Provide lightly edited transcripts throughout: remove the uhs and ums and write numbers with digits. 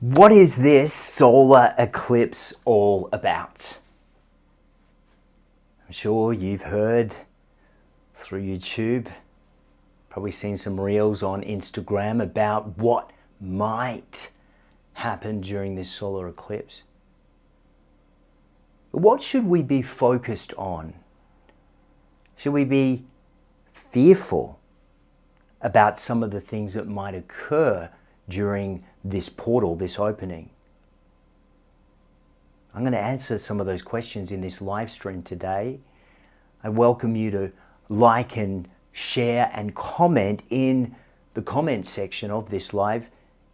What is this solar eclipse all about? I'm sure you've heard through YouTube, probably seen some reels on Instagram about what might happen during this solar eclipse. What should we be focused on? Should we be fearful about some of the things that might occur during this portal, this opening? I'm going to answer some of those questions in this live stream today. I welcome you to like and share and comment in the comment section of this live,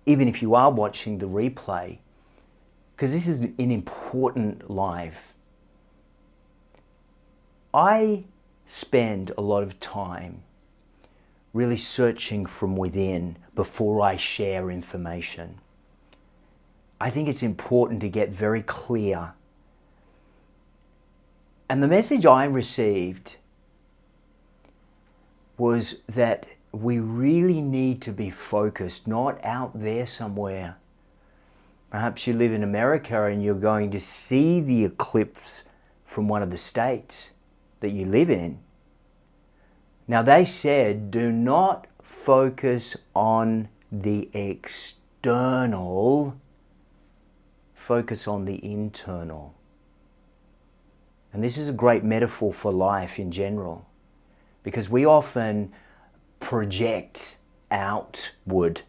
even if you are watching the replay, because this is an important live. I spend a lot of time really searching from within before I share information. I think it's important to get very clear. And the message I received was that we really need to be focused, not out there somewhere. Perhaps you live in America and you're going to see the eclipse from one of the states that you live in. Now they said, do not focus on the external, focus on the internal. And this is a great metaphor for life in general, because we often project outward,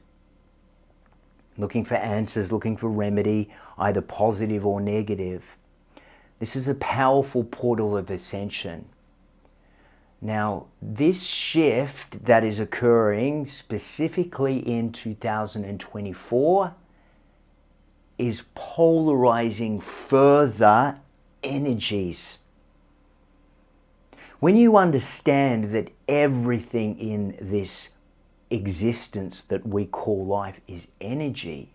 looking for answers, looking for remedy, either positive or negative. This is a powerful portal of ascension. Now, this shift that is occurring specifically in 2024 is polarizing further energies. When you understand that everything in this existence that we call life is energy,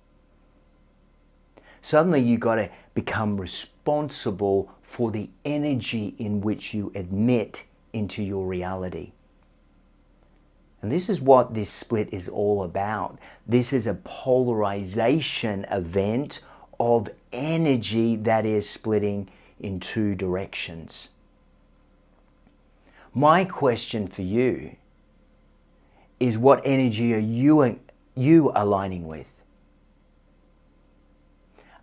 suddenly you've got to become responsible for the energy in which you admit into your reality. And this is what this split is all about. This is a polarization event of energy that is splitting in two directions. My question for you is, what energy are you aligning with?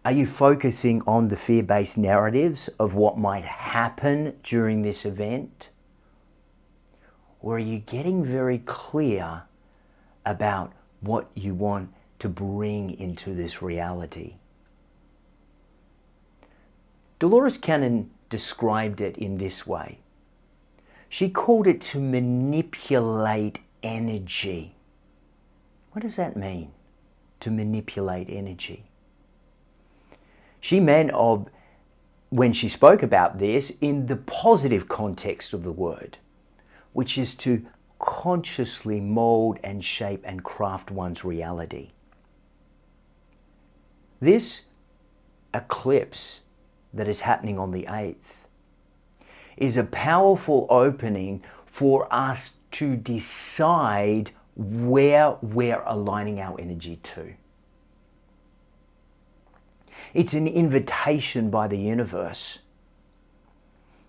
Are you focusing on the fear-based narratives of what might happen during this event? Or are you getting very clear about what you want to bring into this reality? Dolores Cannon described it in this way. She called it to manipulate energy. What does that mean, to manipulate energy? She meant when she spoke about this, in the positive context of the word, which is to consciously mold and shape and craft one's reality. This eclipse that is happening on the 8th is a powerful opening for us to decide where we're aligning our energy to. It's an invitation by the universe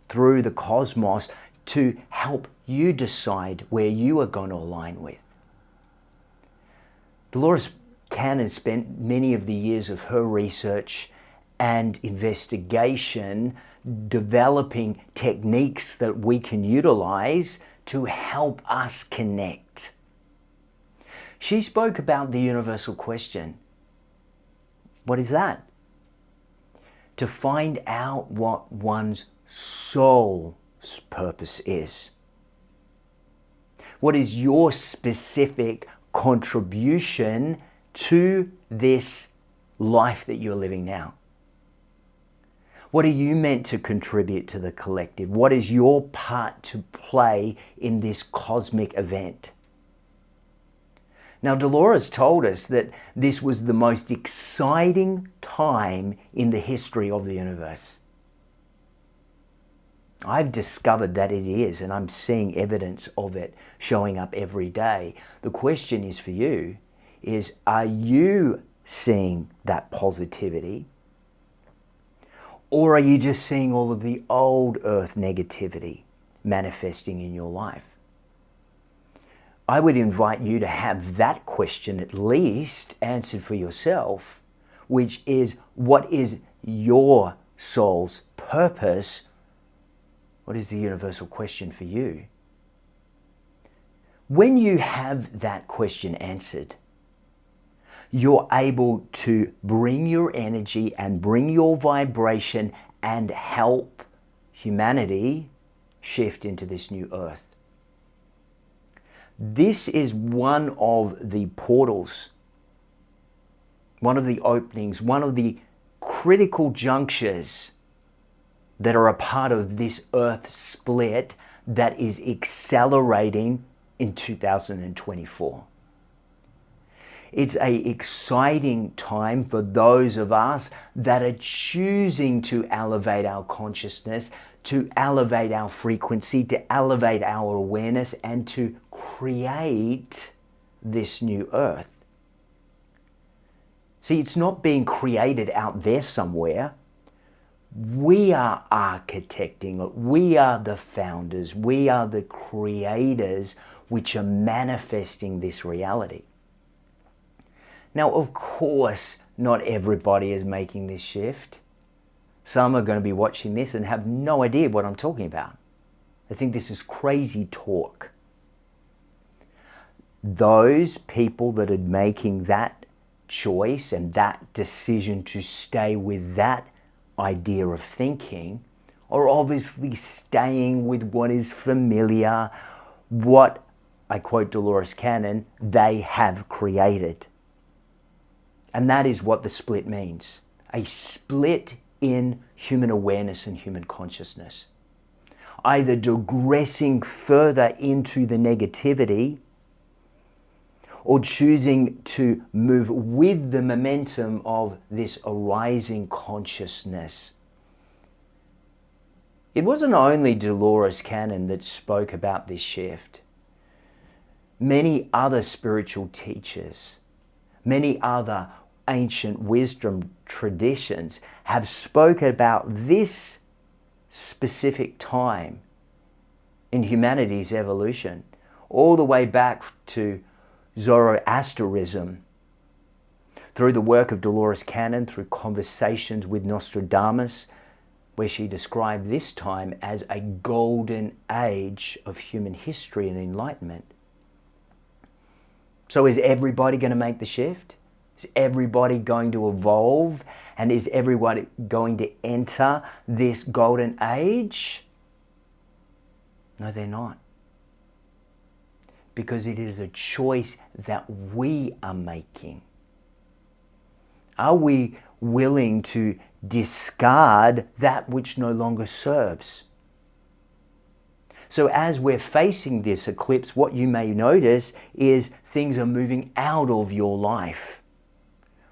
through the cosmos to help you decide where you are going to align with. Dolores Cannon spent many of the years of her research and investigation developing techniques that we can utilize to help us connect. She spoke about the universal question. What is that? To find out what one's soul's purpose is. What is your specific contribution to this life that you're living now? What are you meant to contribute to the collective? What is your part to play in this cosmic event? Now, Dolores told us that this was the most exciting time in the history of the universe. I've discovered that it is, and I'm seeing evidence of it showing up every day. The question is for you, are you seeing that positivity? Or are you just seeing all of the old earth negativity manifesting in your life? I would invite you to have that question at least answered for yourself, which is, what is your soul's purpose? What is the universal question for you? When you have that question answered, you're able to bring your energy and bring your vibration and help humanity shift into this new earth. This is one of the portals, one of the openings, one of the critical junctures that are a part of this earth split that is accelerating in 2024. It's an exciting time for those of us that are choosing to elevate our consciousness, to elevate our frequency, to elevate our awareness, and to create this new earth. See, it's not being created out there somewhere. We are architecting it. We are the founders. We are the creators which are manifesting this reality. Now, of course, not everybody is making this shift. Some are going to be watching this and have no idea what I'm talking about. They think this is crazy talk. Those people that are making that choice and that decision to stay with that idea of thinking are obviously staying with what is familiar, what, I quote Dolores Cannon, they have created. And that is what the split means. A split in human awareness and human consciousness. Either digressing further into the negativity or choosing to move with the momentum of this arising consciousness. It wasn't only Dolores Cannon that spoke about this shift. Many other spiritual teachers, many other ancient wisdom traditions have spoken about this specific time in humanity's evolution, all the way back to Zoroastrianism, through the work of Dolores Cannon, through conversations with Nostradamus, where she described this time as a golden age of human history and enlightenment. So is everybody going to make the shift? Is everybody going to evolve? And is everybody going to enter this golden age? No, they're not. Because it is a choice that we are making. Are we willing to discard that which no longer serves? So as we're facing this eclipse, what you may notice is things are moving out of your life.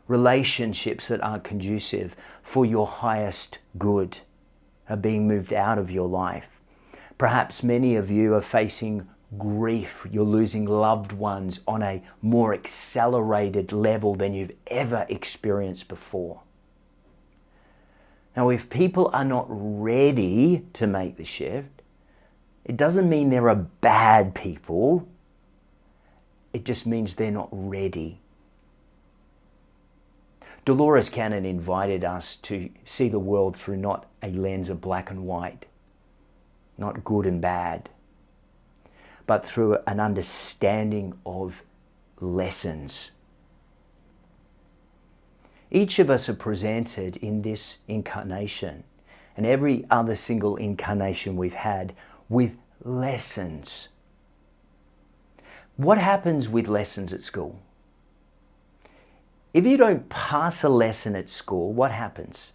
Relationships that aren't conducive for your highest good are being moved out of your life. Perhaps many of you are facing grief. You're losing loved ones on a more accelerated level than you've ever experienced before. Now, if people are not ready to make the shift, it doesn't mean there are bad people. It just means they're not ready. Dolores Cannon invited us to see the world through not a lens of black and white, not good and bad, but through an understanding of lessons. Each of us are presented in this incarnation and every other single incarnation we've had with lessons. What happens with lessons at school? If you don't pass a lesson at school, what happens?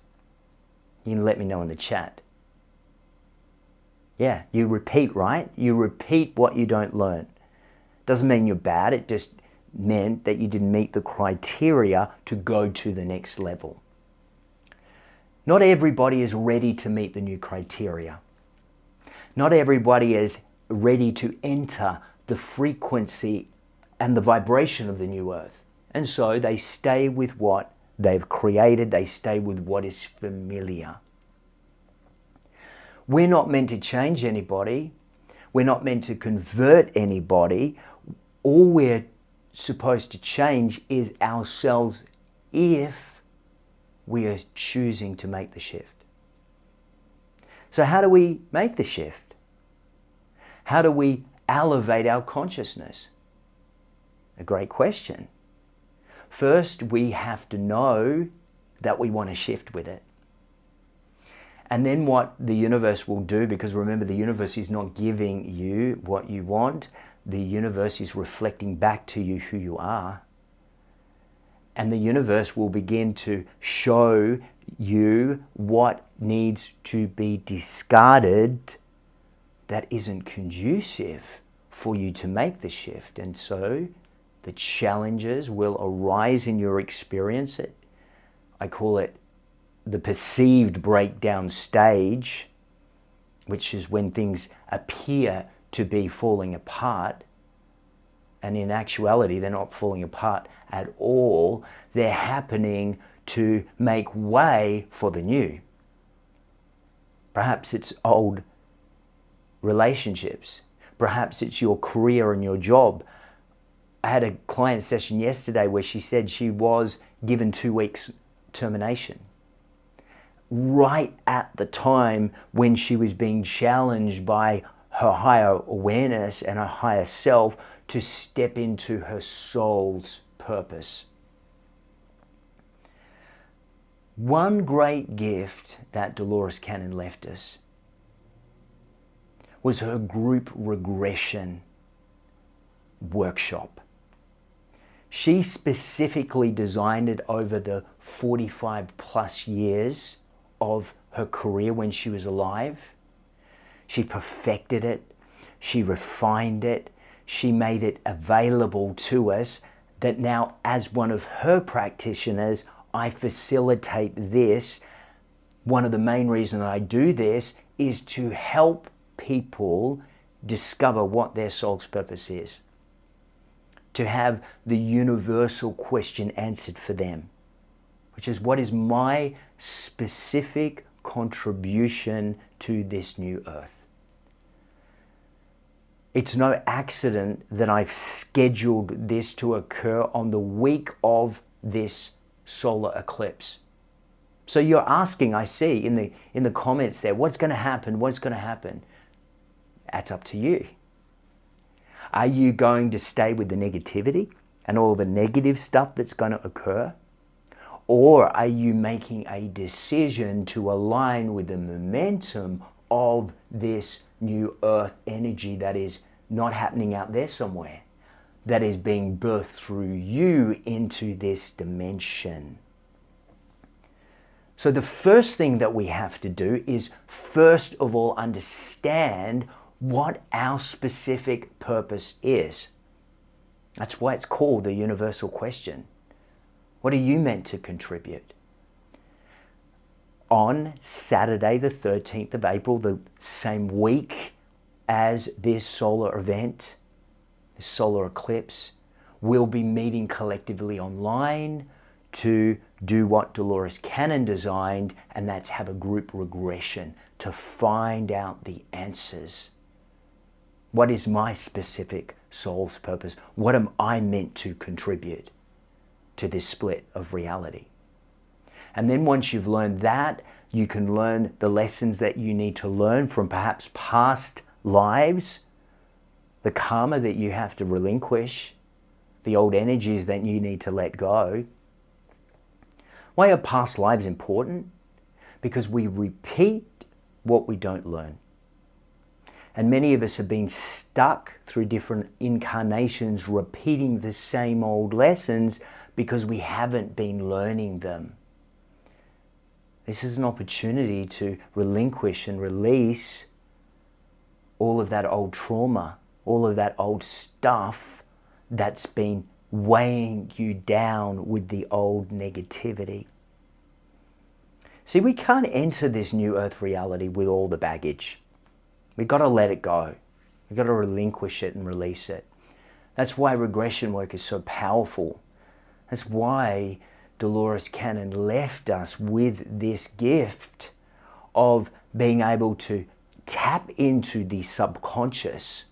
You can let me know in the chat. Yeah, you repeat, right? You repeat what you don't learn. Doesn't mean you're bad, it just meant that you didn't meet the criteria to go to the next level. Not everybody is ready to meet the new criteria. Not everybody is ready to enter the frequency and the vibration of the new earth And so they stay with what they've created, they stay with what is familiar. We're not meant to change anybody. We're not meant to convert anybody. All we're supposed to change is ourselves if we are choosing to make the shift. So how do we make the shift? How do we elevate our consciousness? A great question. First, we have to know that we want to shift with it. And then what the universe will do, because remember, the universe is not giving you what you want. The universe is reflecting back to you who you are. And the universe will begin to show you what needs to be discarded that isn't conducive for you to make the shift. And so the challenges will arise in your experience. I call it the perceived breakdown stage, which is when things appear to be falling apart. And in actuality, they're not falling apart at all. They're happening to make way for the new. Perhaps it's old relationships. Perhaps it's your career and your job. I had a client session yesterday where she said she was given 2 weeks termination, right at the time when she was being challenged by her higher awareness and her higher self to step into her soul's purpose. One great gift that Dolores Cannon left us was her group regression workshop. She specifically designed it over the 45 plus years of her career when she was alive. She perfected it. She refined it. She made it available to us that now, as one of her practitioners, I facilitate this. One of the main reasons I do this is to help people discover what their soul's purpose is, to have the universal question answered for them, which is, what is my specific contribution to this new earth? It's no accident that I've scheduled this to occur on the week of this solar eclipse. So you're asking, I see in the comments there, what's going to happen? What's going to happen? That's up to you. Are you going to stay with the negativity and all the negative stuff that's going to occur? Or are you making a decision to align with the momentum of this new earth energy that is not happening out there somewhere, that is being birthed through you into this dimension? So the first thing that we have to do is, first of all, understand what our specific purpose is. That's why it's called the universal question. What are you meant to contribute? On Saturday, the 13th of April, the same week as this solar event, this solar eclipse, we'll be meeting collectively online to do what Dolores Cannon designed, and that's have a group regression to find out the answers. What is my specific soul's purpose? What am I meant to contribute to this split of reality? And then once you've learned that, you can learn the lessons that you need to learn from perhaps past lives, the karma that you have to relinquish, the old energies that you need to let go. Why are past lives important? Because we repeat what we don't learn. And many of us have been stuck through different incarnations repeating the same old lessons because we haven't been learning them. This is an opportunity to relinquish and release all of that old trauma, all of that old stuff that's been weighing you down with the old negativity. See, we can't enter this new earth reality with all the baggage. We've got to let it go. We've got to relinquish it and release it. That's why regression work is so powerful, That's why Dolores Cannon left us with this gift of being able to tap into the subconscious,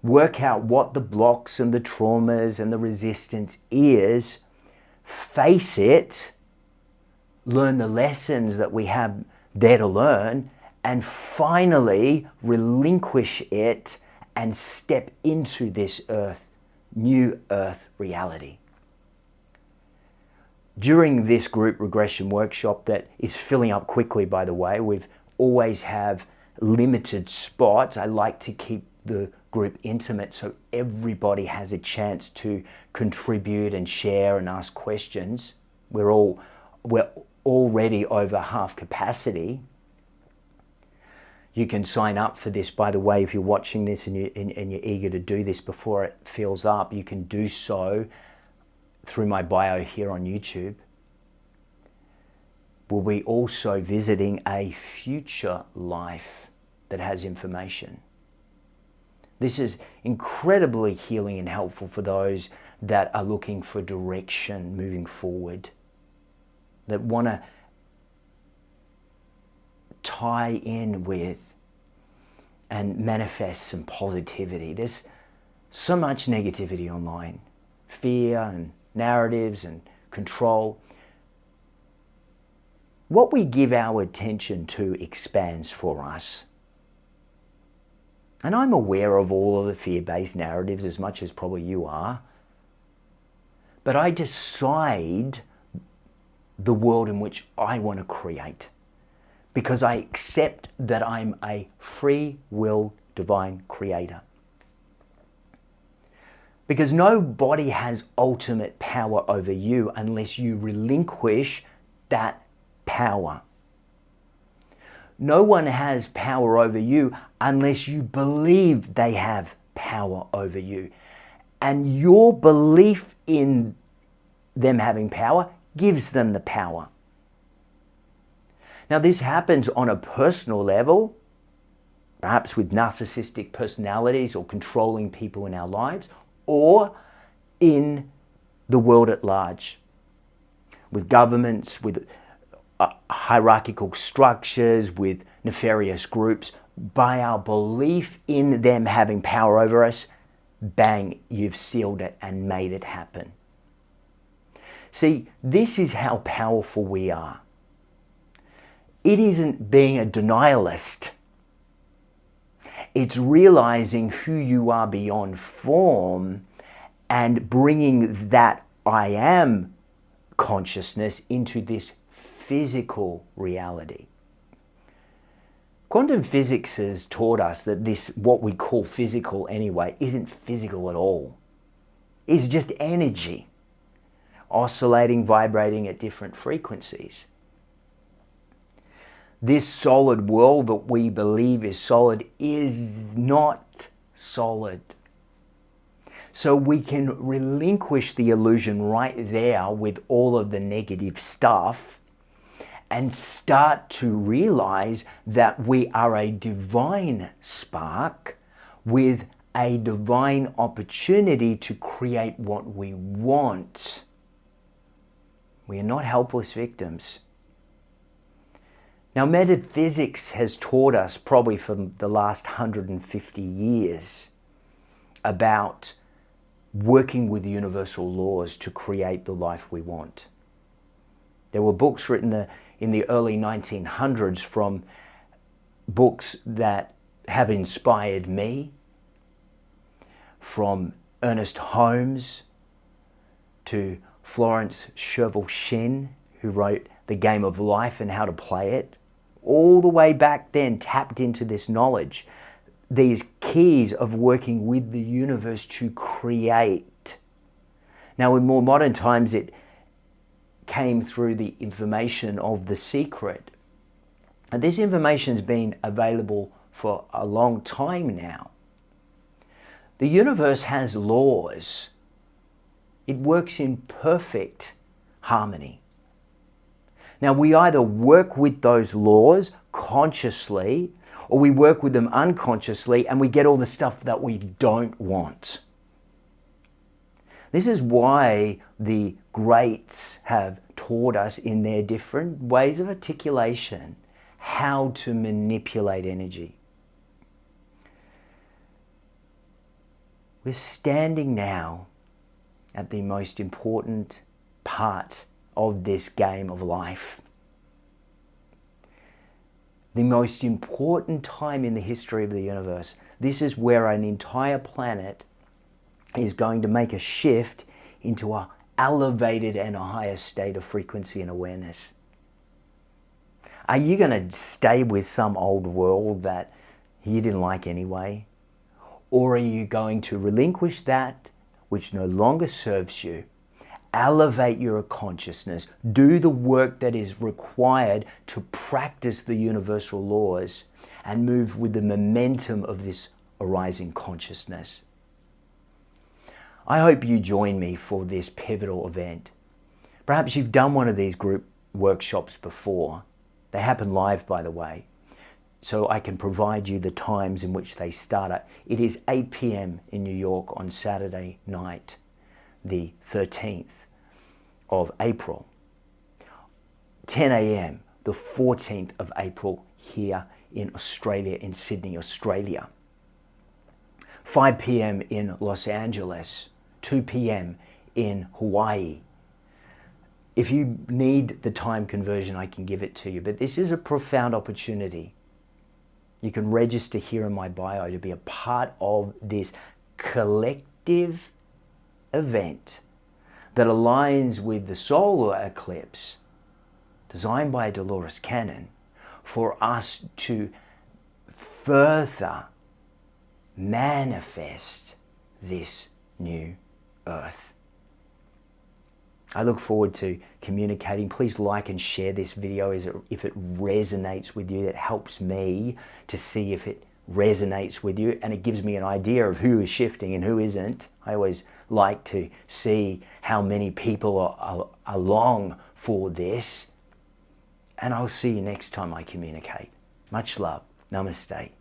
work out what the blocks and the traumas and the resistance is, face it, learn the lessons that we have there to learn, and finally relinquish it and step into this new earth reality. During this group regression workshop that is filling up quickly, by the way, we've always have limited spots. I like to keep the group intimate so everybody has a chance to contribute and share and ask questions. We're already over half capacity. You can sign up for this, by the way, if you're watching this and you're eager to do this before it fills up, you can do so through my bio here on YouTube. We'll be also visiting a future life that has information. This is incredibly healing and helpful for those that are looking for direction moving forward, that want to tie in with and manifest some positivity. There's so much negativity online, fear and narratives and control. What we give our attention to expands for us. And I'm aware of all of the fear-based narratives as much as probably you are. But I decide the world in which I want to create, because I accept that I'm a free will divine creator. Because nobody has ultimate power over you unless you relinquish that power. No one has power over you unless you believe they have power over you. And your belief in them having power gives them the power. Now, this happens on a personal level, perhaps with narcissistic personalities or controlling people in our lives, or in the world at large, with governments, with hierarchical structures, with nefarious groups. By our belief in them having power over us, bang, you've sealed it and made it happen. See, this is how powerful we are. It isn't being a denialist. It's realizing who you are beyond form and bringing that I am consciousness into this physical reality. Quantum physics has taught us that this, what we call physical anyway, isn't physical at all. It's just energy, oscillating, vibrating at different frequencies. This solid world that we believe is solid is not solid. So we can relinquish the illusion right there with all of the negative stuff and start to realize that we are a divine spark with a divine opportunity to create what we want. We are not helpless victims. Now, metaphysics has taught us probably for the last 150 years about working with universal laws to create the life we want. There were books written in the early 1900s, from books that have inspired me, from Ernest Holmes to Florence Scovel Shinn, who wrote The Game of Life and How to Play It. All the way back then tapped into this knowledge, these keys of working with the universe to create. Now, in more modern times, it came through the information of The Secret. And this information's been available for a long time now. The universe has laws. It works in perfect harmony. Now, we either work with those laws consciously, or we work with them unconsciously and we get all the stuff that we don't want. This is why the greats have taught us in their different ways of articulation how to manipulate energy. We're standing now at the most important part of this game of life. The most important time in the history of the universe. This is where an entire planet is going to make a shift into an elevated and a higher state of frequency and awareness. Are you going to stay with some old world that you didn't like anyway? Or are you going to relinquish that which no longer serves you, elevate your consciousness, do the work that is required to practice the universal laws, and move with the momentum of this arising consciousness? I hope you join me for this pivotal event. Perhaps you've done one of these group workshops before. They happen live, by the way, so I can provide you the times in which they start at. It is 8 p.m. in New York on Saturday night, the 13th of April. 10 a.m. the 14th of April here in Australia, in Sydney, Australia. 5 p.m. in Los Angeles, 2 p.m. in Hawaii. If you need the time conversion, I can give it to you. But this is a profound opportunity. You can register here in my bio to be a part of this collective event that aligns with the solar eclipse designed by Dolores Cannon for us to further manifest this new earth. I look forward to communicating. Please like and share this video if it resonates with you. It helps me to see if it resonates with you, and it gives me an idea of who is shifting and who isn't. I always like to see how many people are along for this. And I'll see you next time I communicate. Much love. Namaste.